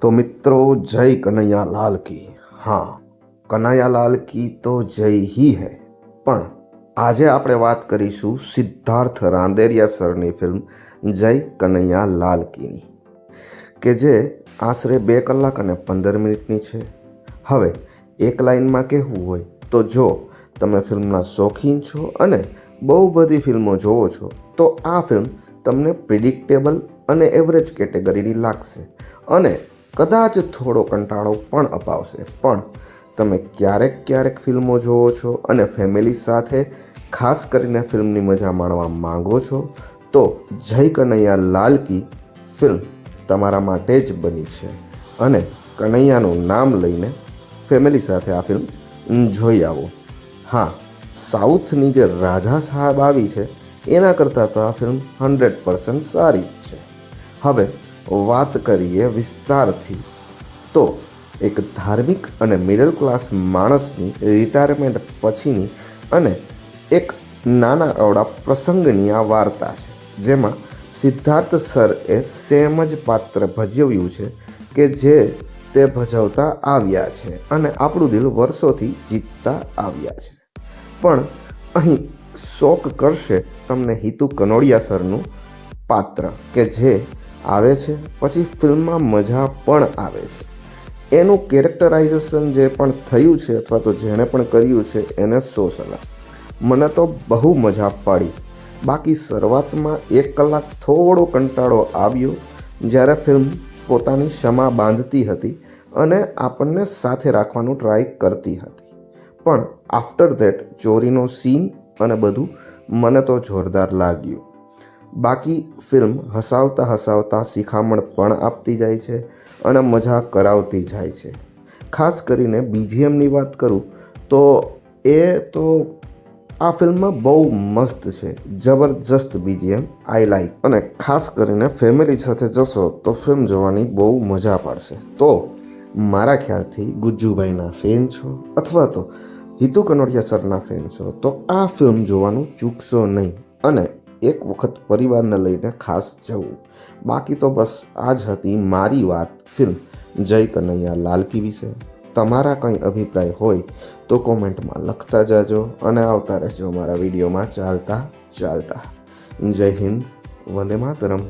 तो मित्रों, जय कन्हैया लाल की। हाँ, कन्हैया लाल की तो जय ही है, પણ આજે આપણે વાત કરીશું સિદ્ધાર્થ રાંદેરિયા સરની ફિલ્મ જય કનૈયા લાલ કીની, કે જે આશરે 2 કલાક અને 15 મિનિટની છે. હવે એક લાઇનમાં કહેવું હોય તો, જો તમે ફિલ્મના શોખીન છો અને બહુ બધી ફિલ્મો જોવો છો તો આ ફિલ્મ તમને પ્રિડિક્ટેબલ અને એવરેજ કેટેગરીની લાગશે અને કદાચ થોડો કંટાળો પણ અપાવશે. પણ તમે ક્યારેક ફિલ્મો જોવો છો અને ફેમિલી સાથે ખાસ કરીને ફિલ્મની મજા માણવા માંગો છો તો જય કનૈયા લાલ કી ફિલ્મ તમારા માટે જ બની છે. અને કનૈયાનું નામ લઈને ફેમિલી સાથે આ ફિલ્મ જોઈ આવો. હા, સાઉથની જે રાજા સાહેબ આવી છે એના કરતાં તો આ ફિલ્મ 100% સારી જ છે. હવે વાત કરીએ વિસ્તારથી તો એક ધાર્મિક અને મિડલ ક્લાસ માણસની રિટાયરમેન્ટ પછીની અને એક નાના અવળા પ્રસંગની આ વાર્તા છે, જેમાં સિદ્ધાર્થ સરે સેમ જ પાત્ર ભજવ્યું છે કે જે તે ભજવતા આવ્યા છે અને આપણું દિલ વર્ષોથી જીતતા આવ્યા છે. પણ અહીં શોક કરશે તમને હિતુ કનોડિયા સરનું પાત્ર, કે જે આવે છે પછી ફિલ્મમાં મજા પણ આવે છે. એનું કેરેક્ટરાઇઝેશન જે પણ થયું છે અથવા તો જેણે પણ કર્યું છે એને 100 સલાહ. મને તો બહુ મજા પડી. બાકી શરૂઆતમાં 1 કલાક થોડો કંટાળો આવ્યો જ્યારે ફિલ્મ પોતાની ક્ષમા બાંધતી હતી અને આપણને સાથે રાખવાનું ટ્રાય કરતી હતી. પણ આફ્ટર ધેટ ચોરીનો સીન અને બધું મને તો જોરદાર લાગ્યું. બાકી ફિલ્મ હસાવતા શિખામણ પણ આપતી જાય છે અને મજા કરાવતી જાય છે. ખાસ કરીને બીજીએમની વાત કરું તો આ ફિલ્મમાં બહુ મસ્ત છે, જબરજસ્ત બીજીએમ આઈ લાઈક. અને ખાસ કરીને ફેમિલી સાથે જશો તો ફિલ્મ જોવાની બહુ મજા પડશે. તો મારા ખ્યાલથી ગુજ્જુભાઈના ફેન છો અથવા તો હિતુ કનોડિયા સરના ફેન છો તો આ ફિલ્મ જોવાનું ચૂકશો નહીં અને એક વખત પરિવારને લઈને ખાસ જવું. બાકી તો બસ આ જ હતી મારી વાત ફિલ્મ જય કનૈયા લાલ કી વિશે. તમારા કંઈ અભિપ્રાય હોય તો કોમેન્ટમાં લખતા જાજો અને આવતા રહેજો અમારા વિડીયોમાં ચાલતા. જય હિન્દ, વંદે માતરમ.